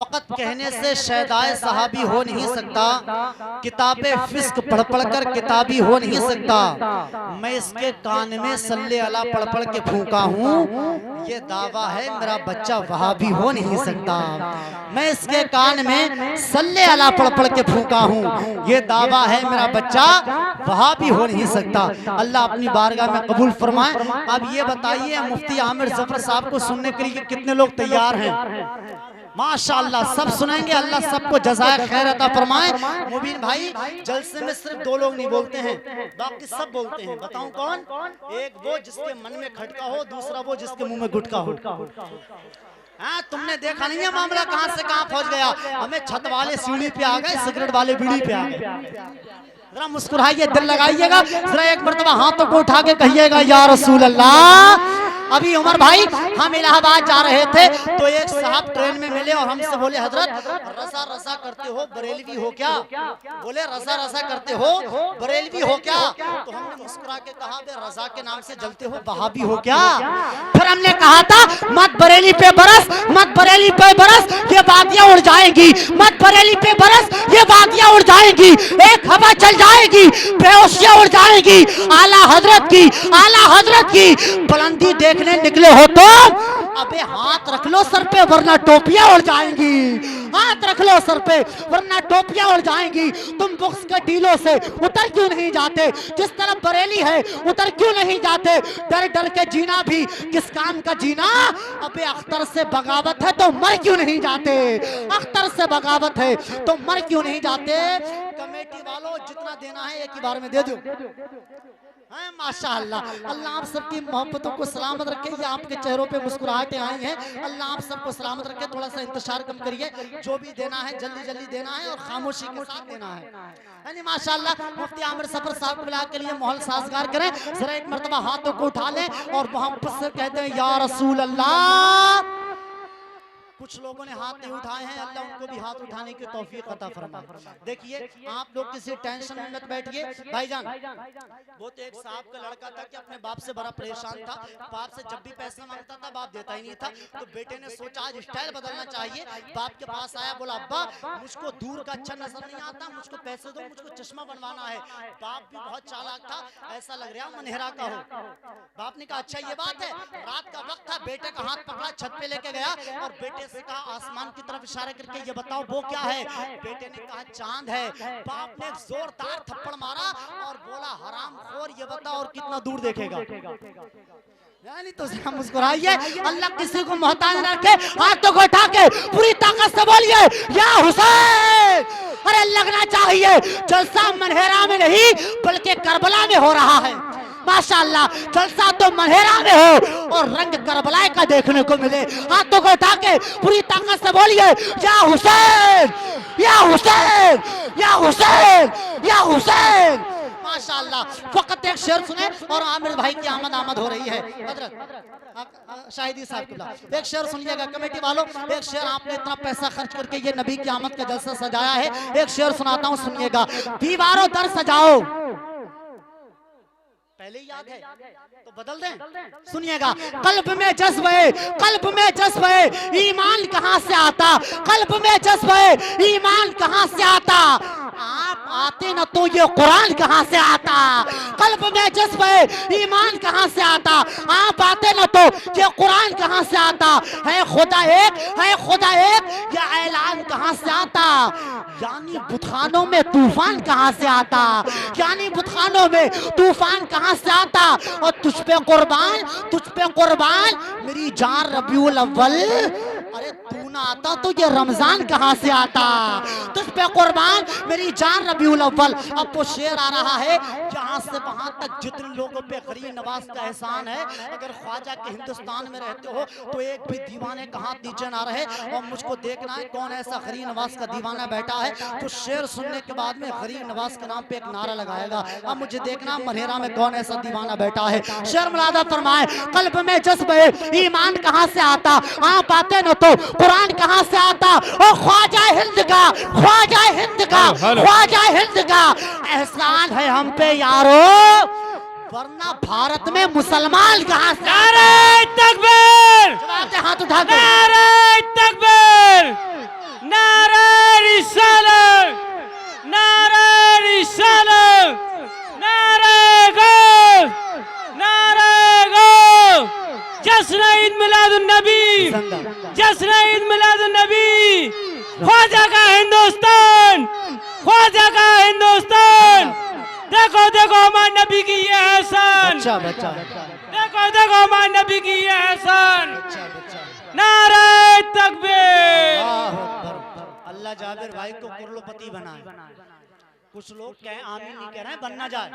फकत कहने से शहदाए सहाबी हो नहीं सकता, किताबे फिस्क पढ़ पढ़ कर किताबी हो नहीं सकता। मैं इसके कान में सल्ले अला पढ़ पढ़ के फूंका हूँ, ये दावा है मेरा बच्चा वहाबी हो नहीं सकता। मैं इसके कान में सल्ले अला पढ़ पढ़ के फूंका हूँ, ये दावा है मेरा बच्चा वहाबी हो नहीं सकता। अल्लाह अपनी बारगाह में कबूल फरमाए। अब ये बताइए मुफ्ती आमिर जफर साहब को सुनने के लिए कितने लोग तैयार हैं? माशाअल्लाह सब सुनेंगे। अल्लाह सबको जज़ाए खैर अता फरमाए। मुबीन भाई जलसे में सिर्फ दो लोग नहीं बोलते हैं, बाकी सब बोलते हैं। बताऊं कौन? एक वो जिसके मन में खटका हो, दूसरा वो जिसके मुंह में गुटका हो। हाँ, तुमने देखा नहीं है मामला कहां से कहां पहुंच गया। हमें छत वाले सीढ़ी पे आ गए, सिगरेट वाले बीड़ी पे आ गए। जरा मुस्कुराइए, दिल लगाइएगा, जरा एक मरतबा हाथों को उठा के कहिएगा या रसूल अल्लाह। अभी उमर भाई हम इलाहाबाद जा रहे थे तो एक साहब ट्रेन में मिले और हमसे बोले हजरत रसा रसा करते हो बरेलवी हो क्या? बोले रसा रसा करते हो बरेलवी हो क्या? तो हमने मुस्कुरा के कहा बे रजा के नाम से जलते हो वहाबी हो क्या? फिर हमने कहा था मत बरेली पे बरस, मत बरेली पे बरस, ये बातियां उड़ जाएंगी, मत बरेली पे बरस, ये बातियां उड़ जाएंगी, एक हवा चल जाएगी, बेहोशियां उड़ जाएंगी। आला हजरत की बुलंदी देखने निकले हो तो अबे हाथ रख लो सर पे वरना टोपियां उड़ जाएंगी। हाथ रख लो सर पे वरना टोपियां उड़ जाएंगी। तुम बुक्स के टीलों से उतर क्यों नहीं जाते? जिस तरफ बरेली है उतर क्यों नहीं जाते? डर डर के जीना भी किस काम का जीना? अबे अख्तर से बगावत है तो मर क्यों नहीं जाते? अख्तर से बगावत है तो मर क्यों नहीं जाते? कमेटी वालों जितना देना है एक ही बार में दे दो। है माशाअल्लाह। अल्लाह आप सबकी मोहब्बतों को सलामत रखे। ये आपके चेहरों पे मुस्कुराहटें आई हैं, अल्लाह आप सबको सलामत रखे। थोड़ा सा इंतजार कम करिए, जो भी देना है जल्दी जल्दी देना है और खामोशी के साथ देना है। माशाअल्लाह मुफ्ती आमिर सफर साहब को के लिए माहौल साजगार करें। जरा एक मरतबा हाथों को उठा लें और मोहब्बत से कहते हैं या रसूल अल्लाह। कुछ लोगों ने हाथ नहीं उठाए हैं, अल्लाह उनको भी हाथ उठाने की तौफीक अता फरमाए। देखिए आप लोग किसी टेंशन में मत बैठिए। भाईजान वो तो एक साहब का लड़का था कि अपने बाप से बड़ा परेशान था। बाप से जब भी पैसा मांगता था बाप देता ही नहीं था, तो बेटे ने सोचा आज स्टाइल बदलना चाहिए। बाप के पास आया, बोला अब्बा मुझको दूर का अच्छा नजर नहीं आता, मुझको पैसे दो, मुझको चश्मा बनवाना है। बाप भी बहुत चालाक था, ऐसा लग रहा मनेहरा का हो। बाप ने कहा अच्छा ये बात है। रात का वक्त था, बेटे का हाथ पकड़ा, छत पे लेके गया और बेटे से कहा आसमान की तरफ इशारा करके ये बताओ वो क्या है? बेटे ने कहा चांद है। बाप ने जोरदार थप्पड़ मारा और बोला हरामखोर ये बताओ और कितना दूर देखेगा? यानी तो मुस्कुराइए, अल्लाह किसी को मोहताज न रखे। हाथों को उठा के पूरी ताकत से बोलिए या हुसैन। अरे लगना चाहिए जलसा मनेहरा में नहीं बल्कि करबला में हो रहा है। माशाअल्लाह जलसा तो मनेहरा में हो और रंग करबला का देखने को मिले। हाथों को उठा के पूरी ताकत से बोलिए या हुसैन या हुसैन या हुसैन या हुसैन। माशाअल्लाह फकत एक शेर सुने और आमिर भाई की आमद हो रही है। हजरत शाहिदी साहब एक शेर सुनिएगा। कमेटी वालों एक शेर, आपने इतना पैसा खर्च करके ये नबी की आमद का जलसा सजाया है, एक शेर सुनाता हूँ सुनिएगा। दीवारों दर सजाओ, पहले याद है तो बदल दें। सुनिएगा कल्ब में जज्बे ईमान कहां से आता? कल्ब में जज्बे ईमान कहां से आता? आप आते न तो ये कुरान कहां से आता? कल्ब में जज्बे ईमान कहां से आता? आप आते न तो ये कुरान कहां से आता? है खुदा एक ये ऐलान कहां से आता? यानी बुतखानों में तूफान कहां से आता? यानी बुतखानों में तूफान कहां से आता? और तुझ पे कुर्बान मेरी जान रबीउल अव्वल। अरे तू ना आता तो ये रमजान कहां से आता? तुझ पे कुर्बान मेरी जान रबीउल अव्वल। अब वो शेर आ रहा है यहाँ से वहां तक जितने लोगों पे गरीब नवाज का एहसान है। अगर ख्वाजा के हिंदुस्तान में रहते हो तो एक भी दीवाने का हाथ नीचे ना रहे और मुझको देखना है कौन ऐसा गरीब नवाज का दीवाना बैठा है तो शेर सुनने के बाद में गरीब नवाज के नाम पे एक नारा लगाएगा। अब मुझे देखना मनेहरा में कौन ऐसा दीवाना बैठा है। शेर मुलादा फरमाए कल्ब में जज्बे ईमान कहां से आता? आप आते न तो कुरान कहां से आता? और ख्वाजा हिंद का एहसान है हम पे यारो, वरना भारत में मुसलमान कहां से? नारे तकबीर, हाथ उठा के नारे तकबीर, ख्वाजा का हिंदुस्तान, ख्वाजा का हिंदुस्तान। देखो देखो हमारे नबी की ये एहसान, बच्चा बच्चा देखो देखो हमारे नबी की ये एहसान। बच्चा बच्चा नारे तकबीर। अल्लाह जाबिर भाई को करोड़पति बनाए। कुछ लोग कहें आमीन नहीं कह रहे हैं, बनना जाए।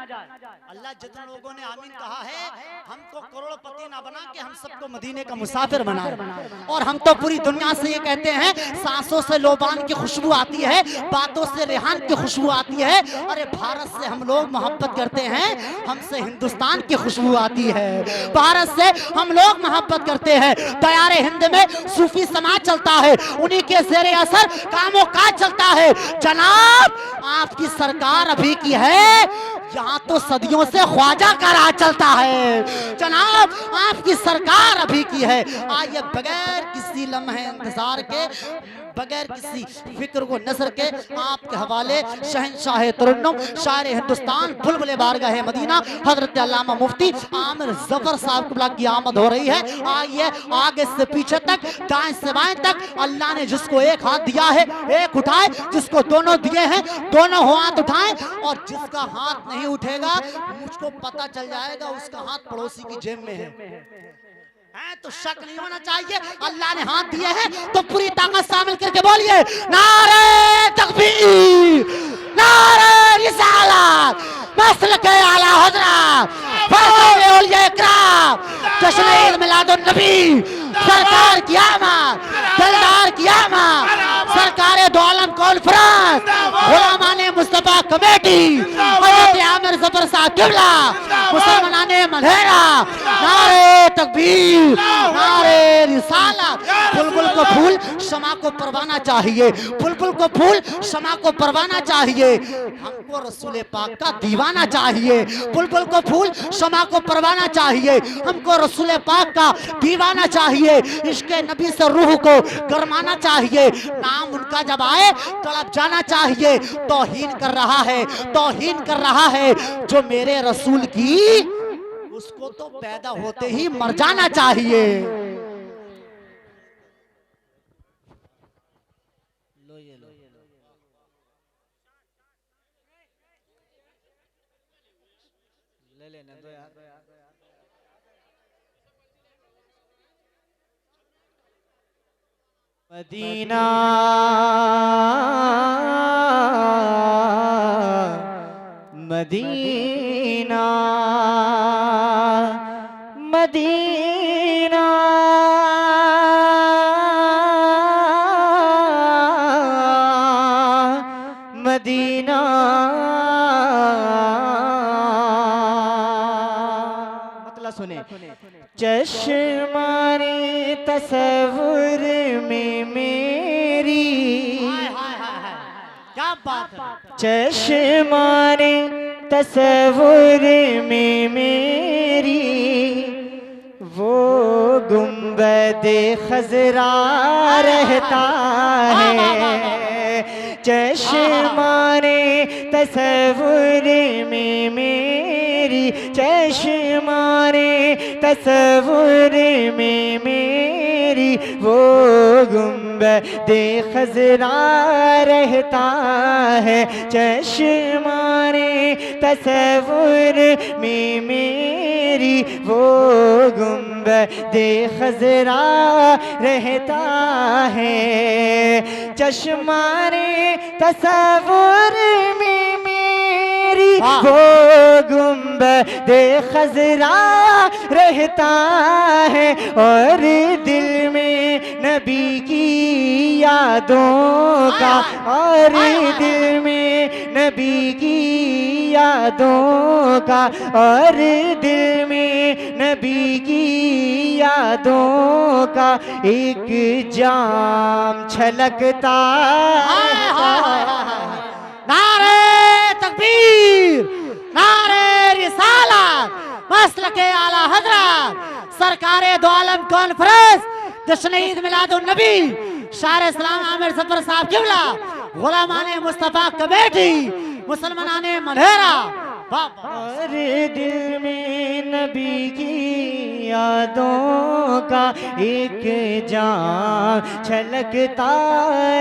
अल्लाह जितने लोगों ने आमीन कहा है, हमको करोड़पति ना बना के हम सबको मदीने का मुसाफिर बनाए। और हम तो पूरी दुनिया से ये कहते हैं, सांसों से लोबान की खुशबू आती है, बातों से रेहान की खुशबू आती है। अरे भारत से हम लोग मोहब्बत करते हैं, हमसे हिंदुस्तान की खुशबू आती है। भारत से हम लोग मोहब्बत करते हैं। दयारे हिंद में सूफी समाज चलता है, उन्हीं के ज़ेरे असर कामों काज चलता है। जनाब आपकी सरकार अभी की है, यहाँ तो सदियों से ख्वाजा का राज चलता है। जनाब आपकी सरकार अभी की है। आइए बगैर किसी लम्हे इंतजार के, बगैर किसी फिक्र को नजर के, आपके हवाले शहंशाह तरन्नुम शायर हिंदुस्तान बुलबुले बारगाह मदीना हजरत अल्लामा मुफ्ती आमिर जफर साहब की आमद हो रही है। आइए आगे से पीछे तक, दाएं से बाएं तक, अल्लाह ने जिसको एक हाथ दिया है एक उठाए, जिसको दोनों दिए हैं दोनों हाथ उठाएं। और जिसका हाथ नहीं उठेगा मुझको पता चल जाएगा उसका हाथ पड़ोसी की जेब में है, तो शक नहीं होना चाहिए। अल्लाह ने हाथ दिए हैं तो पूरी ताकत शामिल करके बोलिए नारे तकबीर, नारे रिसालत, मसलक आला हज़रत, फज़ल औलिया इकराम, जश्न ईद मिलादुन नबी, सरकार की आमद, दिलदार की आमद, सरकार दो आलम कॉन्फ्रेंस, गुलामाने मुस्तफा कमेटी, हज़रत आमिर ज़फर साहब किबला, मुसलमानाने मलहेरा, नारे तकबीर, नारे रिसालत। बुलबुल को फूल शमा को परवाना चाहिए, बुलबुल को फूल शमा को परवाना चाहिए। हमको रसूल पाक का दीवाना चाहिए। बुलबुल को फूल शमा को परवाना चाहिए, हमको रसूल पाक का दीवाना चाहिए। इश्क़ नबी से रूह को गरमाना चाहिए। नाम उनका जब आए तड़प जाना चाहिए। तौहीन कर रहा है, तौहीन कर रहा है जो मेरे रसूल की, उसको तो पैदा होते ही मर जाना चाहिए। ले लेने दो यार। Medina Medina Medina Medina. मतलब सुने, चश्माने तस्वुर में मेरी, क्या बात है, चश्माने तस्वुर में मेरी, वो गुंबदे खजरा रहता है। चश्माने तस्वुर में मेरी, चश्माने तस्वुर में मेरी, वो गुंबदे खजरा रहता है। चश्माने तस्वुर में मेरी, वो गुंबदे खजरा रहता है। चश्माने तस्वुर में मेरी, वो गुंबदे खजरा रहता है। और दिल में नबी की यादों का, और दिल में नबी की यादों का, और दिल में नबी की यादों का एक जाम छलकता है। नारे तकबीर, नारे रिसालत, मसलके आला हज़रत, सरकारे दो आलम कॉन्फ्रेंस, जश्न ईद मिलादुन नबी, शायर इस्लाम आमिर ज़फर साहब किबला, गुलामाने मुस्तफा कमेटी, मुसलमानाने मलहेरा। और दिल में नबी की यादों का एक जाम छलकता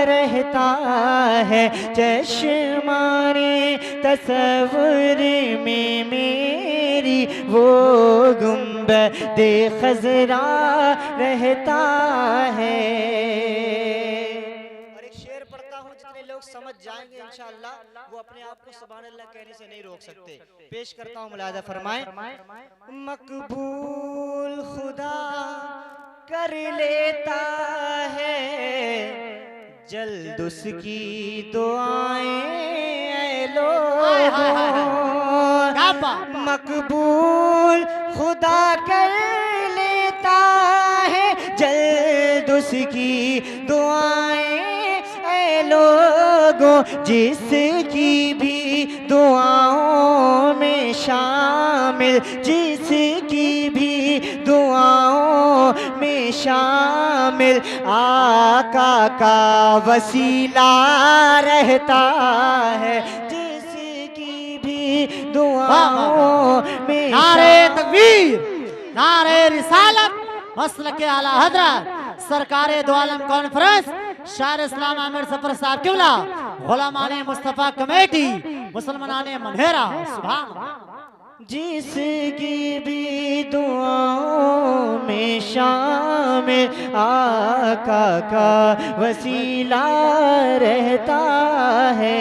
रहता है। चश्माने तस्वुर में मेरी वो गुंबद खजरा रहता है। और एक शेर पढ़ता हूँ, जितने लोग समझ जाएंगे इंशाअल्लाह वो अपने आप को सुभान अल्लाह कहने से नहीं रोक सकते। पेश करता हूँ, मुलाहिजा फरमाएं। मकबूल खुदा कर लेता है जल्द उसकी दुआएं ऐ लोगों। मकबूल खुदा कर लेता है जल्द उसकी दुआएं ऐ लोगों। जिसकी भी दुआओं में शामिल, जिसकी भी दुआओं में शामिल आका का वसीला रहता है। जिसकी भी दुआओं में नारे तकबीर, नारे रिसालत, मसलके आला हजरत सरकारे दो आलम कॉन्फ्रेंस शायर इस्लाम आमिर सफर साहब किबला गुलामाने मुस्तफा कमेटी मुसलमानाने मनहेरा। सुभान अल्लाह। जिसकी भी दुआओं में शामिल आका का वसीला रहता है।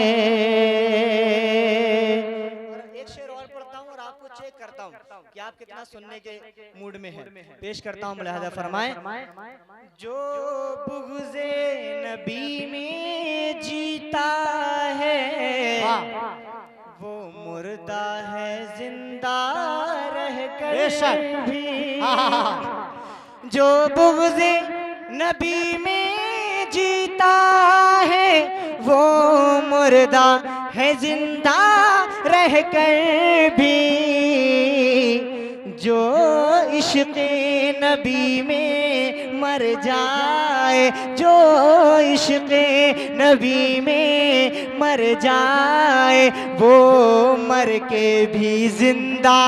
एक शेर और पढ़ता हूँ और आपको चेक करता हूँ कि आप कितना सुनने के मूड में हैं। पेश करता हूँ, मुलाहिजा फरमाएं। जो बुग़्ज़े नबी में जीता है वो मुर्दा है जिंदा रह कर भी। जो बुग़्ज़े नबी में जीता है वो मुर्दा है जिंदा रह कर भी। जो इश्क़े नबी में मर जाए, जो इश्क़े नबी में मर जाए वो मर के भी जिंदा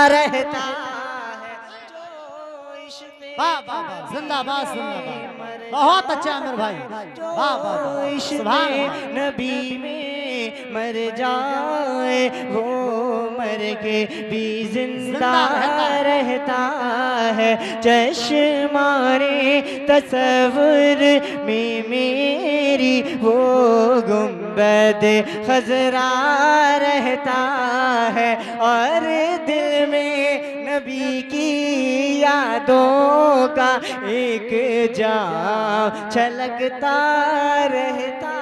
रहता है। जो इश्क़े जिंदाबाद जिंदाबाद, बहुत अच्छा अमीर भाई, वाह वाह वाह, सुभान अल्लाह। नबी में मर जाए वो मर के भी जिंदा रहता है। चश्माने तस्वुर में मेरी वो गुंबद खजरा रहता है। और दिल में नबी की यादों का एक जाम छलकता रहता